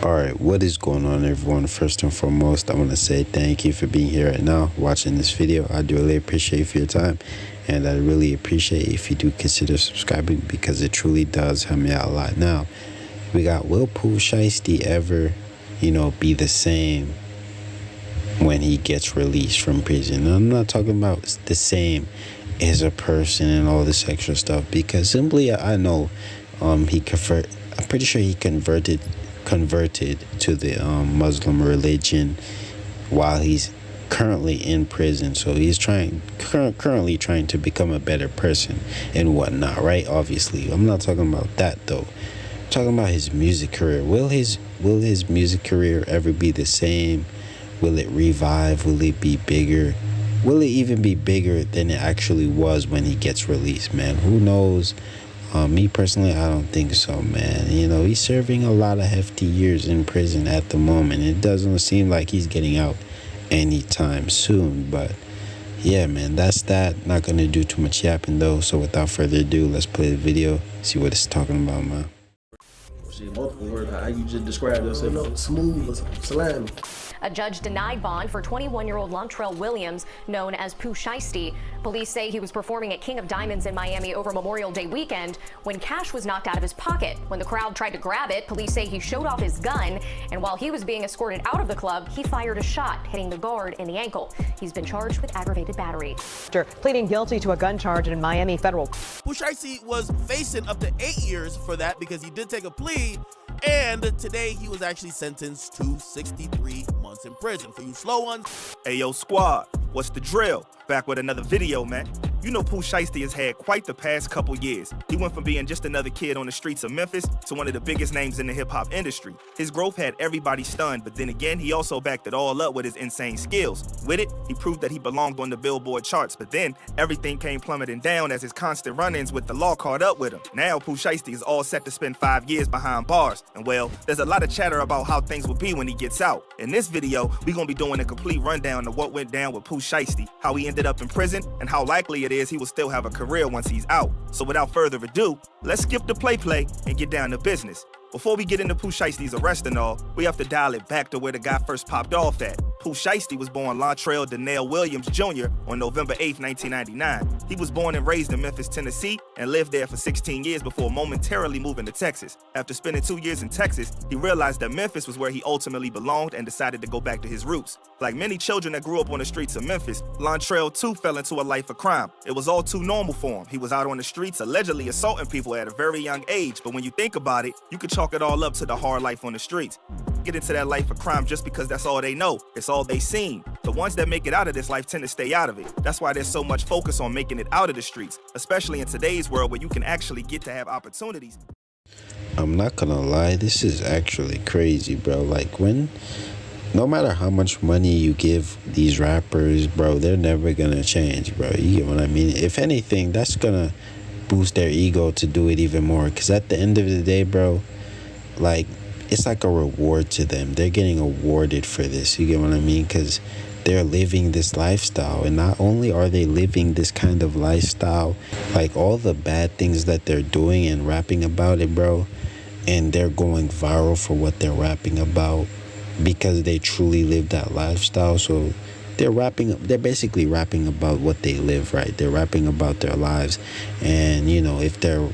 Alright, what is going on, everyone? First and foremost, I want to say thank you for being here right now watching this video. I do really appreciate for your time, and I really appreciate if you do consider subscribing, because it truly does help me out a lot. Now, we got, will Pooh Shiesty ever, be the same when he gets released from prison? And I'm not talking about the same as a person and all this extra stuff, because simply I know I'm pretty sure he converted to the Muslim religion while he's currently in prison. So he's currently trying to become a better person and whatnot, right? Obviously, I'm not talking about that though. I'm talking about his music career. Will his music career ever be the same? Will it revive? Will it be bigger? Will it even be bigger than it actually was when he gets released, man? Who knows? Me personally, I don't think so, man. He's serving a lot of hefty years in prison at the moment. It doesn't seem like he's getting out anytime soon. But yeah, man, that's that. Not gonna do too much yapping though. So without further ado, let's play the video, see what it's talking about, man. Shit, multiple words. How you just described yourself? Smooth, salami. A judge denied bond for 21-year-old Lontrell Williams, known as Pooh Shiesty. Police say he was performing at King of Diamonds in Miami over Memorial Day weekend when cash was knocked out of his pocket. When the crowd tried to grab it, police say he showed off his gun, and while he was being escorted out of the club, he fired a shot, hitting the guard in the ankle. He's been charged with aggravated battery. After pleading guilty to a gun charge in Miami federal. Pooh Shiesty was facing up to 8 years for that because he did take a plea. And today he was actually sentenced to 63 months in prison. For you slow ones. Hey yo squad, what's the drill? Back with another video, man. You know Pooh Shiesty has had quite the past couple years. He went from being just another kid on the streets of Memphis to one of the biggest names in the hip-hop industry. His growth had everybody stunned, but then again, he also backed it all up with his insane skills. With it, he proved that he belonged on the Billboard charts, but then everything came plummeting down as his constant run-ins with the law caught up with him. Now Pooh Shiesty is all set to spend 5 years behind bars, and well, there's a lot of chatter about how things will be when he gets out. In this video, we're gonna be doing a complete rundown of what went down with Pooh Shiesty, how he ended up in prison, and how likely it is he will still have a career once he's out. So without further ado, let's skip the play and get down to business. Before we get into Pooh Shiesty's arrest and all, we have to dial it back to where the guy first popped off at. Pooh Shiesty was born Lontrell Donnell Williams Jr. on November 8, 1999. He was born and raised in Memphis, Tennessee, and lived there for 16 years before momentarily moving to Texas. After spending 2 years in Texas, he realized that Memphis was where he ultimately belonged and decided to go back to his roots. Like many children that grew up on the streets of Memphis, Lontrell too fell into a life of crime. It was all too normal for him. He was out on the streets allegedly assaulting people at a very young age, but when you think about it, you could chalk it all up to the hard life on the streets. Get into that life of crime just because that's all they know. It's all they seen. The ones that make it out of this life tend to stay out of it. That's why there's so much focus on making it out of the streets, especially in today's world where you can actually get to have opportunities. I'm not gonna lie, this is actually crazy, bro. Like, no matter how much money you give these rappers, bro, they're never gonna change, bro. You get what I mean? If anything, that's gonna boost their ego to do it even more. Because at the end of the day, bro, like, it's like a reward to them. They're getting awarded for this. You get what I mean? Because they're living this lifestyle. And not only are they living this kind of lifestyle, like all the bad things that they're doing and rapping about it, bro, and they're going viral for what they're rapping about because they truly live that lifestyle. So they're basically rapping about what they live, right? They're rapping about their lives. And if their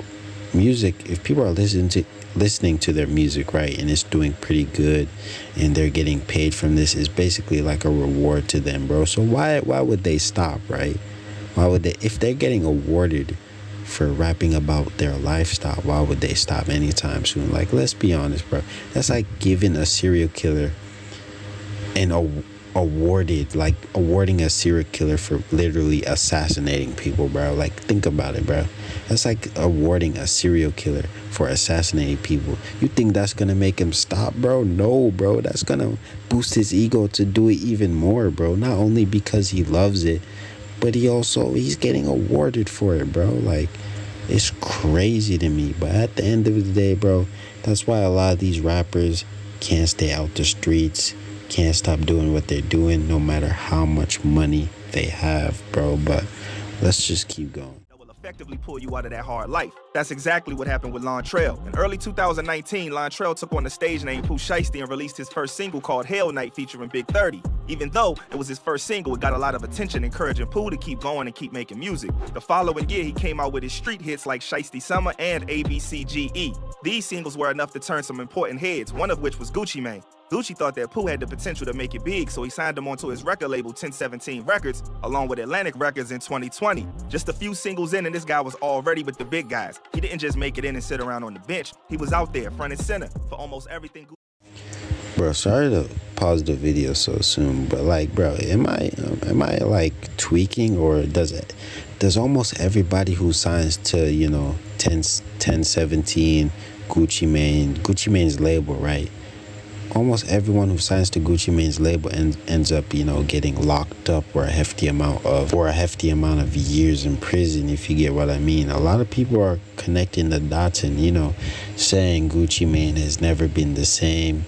music, if people are listening to their music, right, and it's doing pretty good and they're getting paid from this, is basically like a reward to them, bro. So why would they stop, right? Why would they, if they're getting awarded for rapping about their lifestyle, why would they stop anytime soon? Like, let's be honest, bro. That's like giving a serial killer awarding a serial killer for literally assassinating people, bro. Like, think about it, bro. That's like awarding a serial killer for assassinating people. You think that's gonna make him stop, bro? No, bro. That's gonna boost his ego to do it even more, bro. Not only because he loves it, but he's getting awarded for it, bro. Like, it's crazy to me. But at the end of the day, bro, that's why a lot of these rappers can't stay out the streets, can't stop doing what they're doing, no matter how much money they have, bro. But let's just keep going. Will effectively pull you out of that hard life. That's exactly what happened with Lontrell. In early 2019, Lontrell took on the stage name Pooh Shiesty and released his first single called Hell Night featuring Big 30. Even though it was his first single, it got a lot of attention, encouraging Pooh to keep going and keep making music. The following year, he came out with his street hits like Shiesty Summer and ABCGE. These singles were enough to turn some important heads, one of which was Gucci Mane. Gucci thought that Pooh had the potential to make it big, so he signed him onto his record label 1017 Records, along with Atlantic Records in 2020. Just a few singles in and this guy was already with the big guys. He didn't just make it in and sit around on the bench. He was out there, front and center, for almost everything. Bro, sorry to pause the video so soon, but like, bro, am I like tweaking, or does almost everybody who signs to 1017 Gucci Mane's label, right? Almost everyone who signs to Gucci Mane's label ends up, getting locked up for a hefty amount of years in prison, if you get what I mean. A lot of people are connecting the dots and, saying Gucci Mane has never been the same.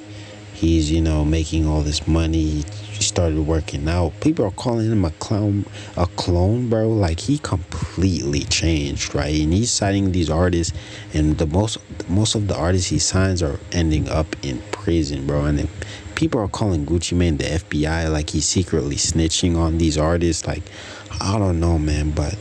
He's, making all this money. He started working out. People are calling him a clone, bro. Like, he completely changed, right? And he's signing these artists, and most of the artists he signs are ending up in prison, bro. And then people are calling Gucci Mane the FBI, like he's secretly snitching on these artists. Like, I don't know, man, but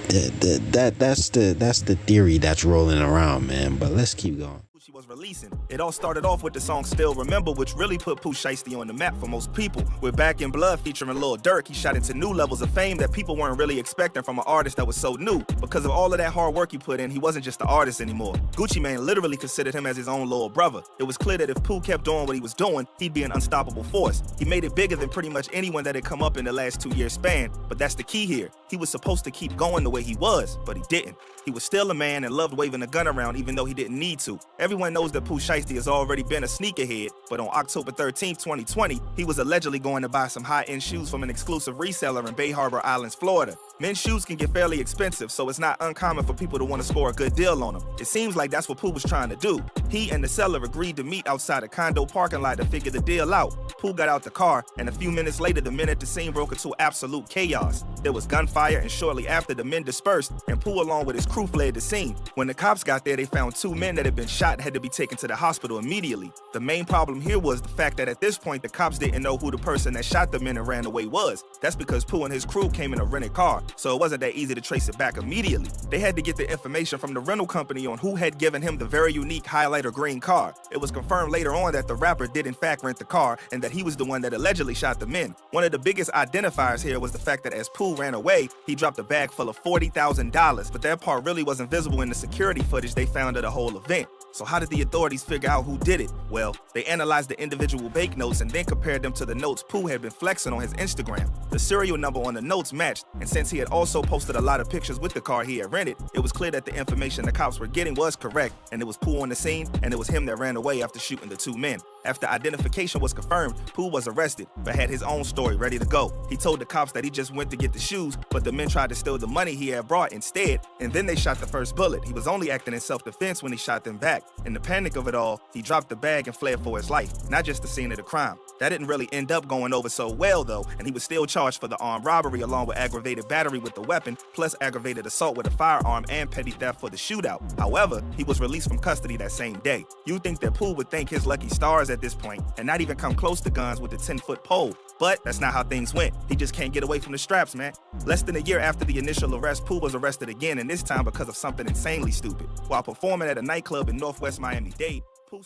that's the theory that's rolling around, man. But let's keep going. She was releasing. It all started off with the song Still Remember, which really put Pooh Shiesty on the map for most people. With Back in Blood featuring Lil Durk, he shot into new levels of fame that people weren't really expecting from an artist that was so new. Because of all of that hard work he put in, he wasn't just an artist anymore. Gucci Mane literally considered him as his own little brother. It was clear that if Pooh kept doing what he was doing, he'd be an unstoppable force. He made it bigger than pretty much anyone that had come up in the last 2-year span. But that's the key here. He was supposed to keep going the way he was, but he didn't. He was still a man and loved waving a gun around even though he didn't need to. Everyone knows that Pooh Shiesty has already been a sneakerhead, but on October 13, 2020, he was allegedly going to buy some high-end shoes from an exclusive reseller in Bay Harbor Islands, Florida. Men's shoes can get fairly expensive, so it's not uncommon for people to want to score a good deal on them. It seems like that's what Pooh was trying to do. He and the seller agreed to meet outside a condo parking lot to figure the deal out. Pooh got out the car, and a few minutes later, the men at the scene broke into absolute chaos. There was gunfire, and shortly after, the men dispersed, and Pooh, along with his crew, fled the scene. When the cops got there, they found 2 men that had been shot and had to be taken to the hospital immediately. The main problem here was the fact that at this point, the cops didn't know who the person that shot the men and ran away was. That's because Pooh and his crew came in a rented car, so it wasn't that easy to trace it back immediately. They had to get the information from the rental company on who had given him the very unique highlighter green car. It was confirmed later on that the rapper did in fact rent the car and that he was the one that allegedly shot the men. One of the biggest identifiers here was the fact that as Pooh ran away, he dropped a bag full of $40,000, but that part really wasn't visible in the security footage they found of the whole event. So how did the authorities figure out who did it? Well, they analyzed the individual bank notes and then compared them to the notes Pooh had been flexing on his Instagram. The serial number on the notes matched, and since he had also posted a lot of pictures with the car he had rented, it was clear that the information the cops were getting was correct, and it was Pooh on the scene, and it was him that ran away after shooting the 2 men. After identification was confirmed, Pooh was arrested, but had his own story ready to go. He told the cops that he just went to get the shoes, but the men tried to steal the money he had brought instead, and then they shot the first bullet. He was only acting in self-defense when he shot them back. In the panic of it all, he dropped the bag and fled for his life, not just the scene of the crime. That didn't really end up going over so well though, and he was still charged for the armed robbery along with aggravated battery with the weapon, plus aggravated assault with a firearm and petty theft for the shootout. However, he was released from custody that same day. You'd think that Pooh would thank his lucky stars at this point and not even come close to guns with the 10-foot pole. But that's not how things went. He just can't get away from the straps, man. Less than a year after the initial arrest, Pooh was arrested again, and this time because of something insanely stupid. While performing at a nightclub in Northwest Miami-Dade, Pooh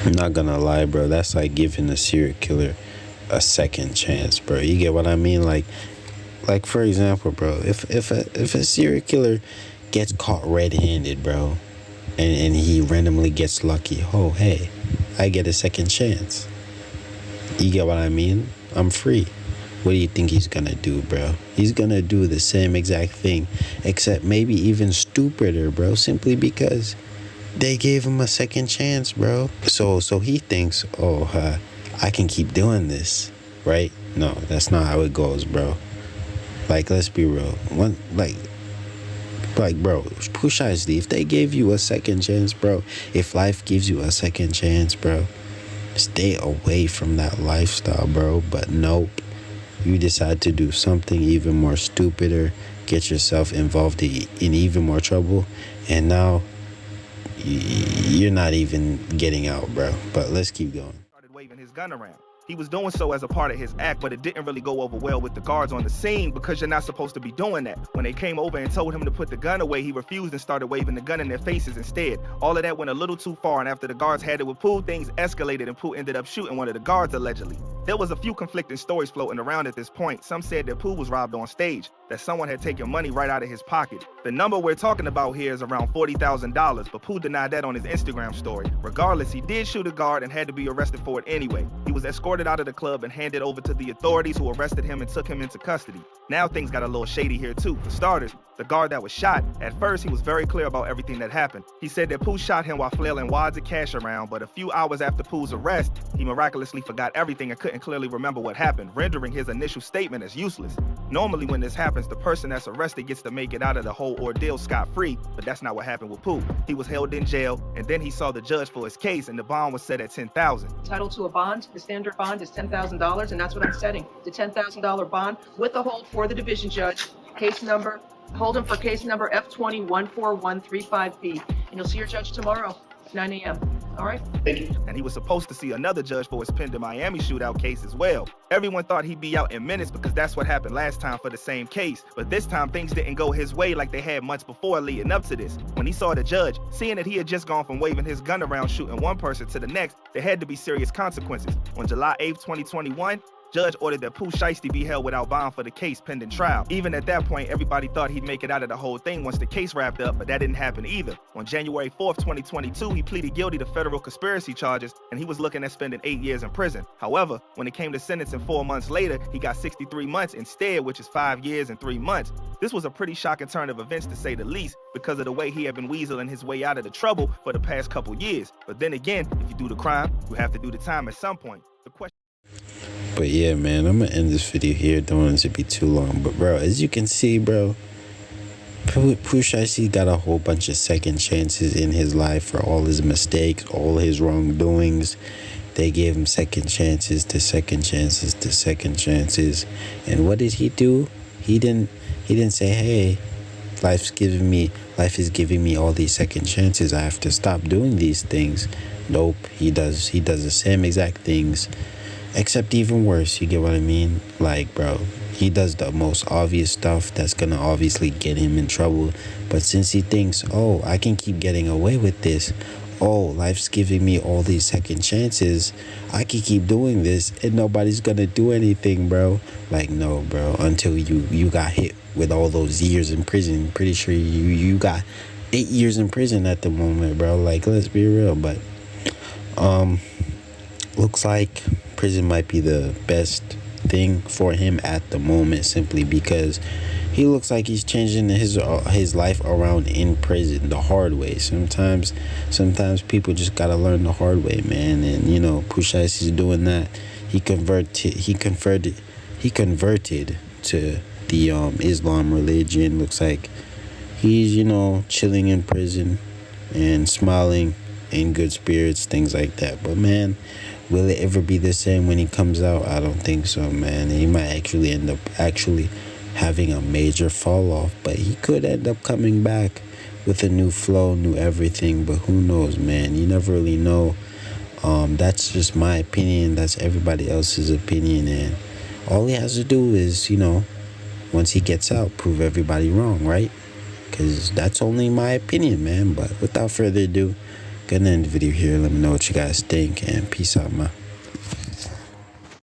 I'm not gonna lie, bro. That's like giving a serial killer a second chance, bro. You get what I mean? Like for example, bro, if a serial killer gets caught red-handed, bro, and he randomly gets lucky, oh hey, I get a second chance. You get what I mean? I'm free. What do you think he's gonna do, bro? He's gonna do the same exact thing, except maybe even stupider, bro, simply because they gave him a second chance, bro. So he thinks, oh, I can keep doing this, right? No, that's not how it goes, bro. Like, let's be real. Like, bro, Pooh Shiesty, if they gave you a second chance, bro, if life gives you a second chance, bro, stay away from that lifestyle, bro. But nope, you decide to do something even more stupider get yourself involved in even more trouble, and now you're not even getting out, bro. But let's keep going. Started waving his gun around. He was doing so as a part of his act, but it didn't really go over well with the guards on the scene because you're not supposed to be doing that. When they came over and told him to put the gun away, he refused and started waving the gun in their faces instead. All of that went a little too far, and after the guards had it with Pooh, things escalated and Pooh ended up shooting one of the guards allegedly. There was a few conflicting stories floating around at this point. Some said that Pooh was robbed on stage, that someone had taken money right out of his pocket. The number we're talking about here is around $40,000, but Pooh denied that on his Instagram story. Regardless, he did shoot a guard and had to be arrested for it anyway. He was escorted out of the club and handed over to the authorities, who arrested him and took him into custody. Now things got a little shady here too. For starters, the guard that was shot, at first he was very clear about everything that happened. He said that Pooh shot him while flailing wads of cash around, but a few hours after Pooh's arrest, he miraculously forgot everything and couldn't clearly remember what happened, rendering his initial statement as useless. Normally when this happens, the person that's arrested gets to make it out of the whole ordeal scot-free, but that's not what happened with Pooh. He was held in jail, and then he saw the judge for his case, and the bond was set at $10,000. Entitled to a bond, the standard bond is $10,000, and that's what I'm setting. The $10,000 bond with a hold for the division judge, case number, hold him for case number F20-14135B. And you'll see your judge tomorrow, 9 a.m. All right? Thank you. And he was supposed to see another judge for his pending Miami shootout case as well. Everyone thought he'd be out in minutes because that's what happened last time for the same case. But this time things didn't go his way like they had months before leading up to this. When he saw the judge, seeing that he had just gone from waving his gun around shooting one person to the next, there had to be serious consequences. On July 8th, 2021, judge ordered that Pooh Shiesty be held without bond for the case pending trial. Even at that point, everybody thought he'd make it out of the whole thing once the case wrapped up, but that didn't happen either. On January 4th, 2022, he pleaded guilty to federal conspiracy charges, and he was looking at spending 8 years in prison. However, when it came to sentencing 4 months later, he got 63 months instead, which is 5 years and 3 months. This was a pretty shocking turn of events, to say the least, because of the way he had been weaseling his way out of the trouble for the past couple years. But then again, if you do the crime, you have to do the time at some point. The question. But yeah, man, I'm gonna end this video here. Don't want it to be too long. But bro, as you can see, bro, Pooh Shiesty got a whole bunch of second chances in his life for all his mistakes, all his wrongdoings. They gave him second chances to second chances to second chances. And what did he do? He didn't say, hey, life is giving me all these second chances. I have to stop doing these things. Nope, he does the same exact things, except even worse. You get what I mean? Like, bro, he does the most obvious stuff that's gonna obviously get him in trouble. But since he thinks, oh, I can keep getting away with this, oh, life's giving me all these second chances, I can keep doing this and nobody's gonna do anything, bro. Like, no, bro, until you got hit with all those years in prison. Pretty sure you got 8 years in prison at the moment, bro. Like, let's be real. But looks like prison might be the best thing for him at the moment, simply because he looks like he's changing his life around in prison the hard way. Sometimes people just gotta learn the hard way, man. And you know, Pooh Shiesty's doing that. He converted to the Islam religion. Looks like he's, you know, chilling in prison and smiling in good spirits, things like that. But man, will it ever be the same when he comes out? I don't think so, man. He might actually end up having a major fall off, but he could end up coming back with a new flow, new everything. But who knows, man? You never really know. That's just my opinion. That's everybody else's opinion, and all he has to do is, you know, once he gets out, prove everybody wrong, right? Because that's only my opinion, man. But without further ado, gonna end the video here. Let me know what you guys think, and peace out, man.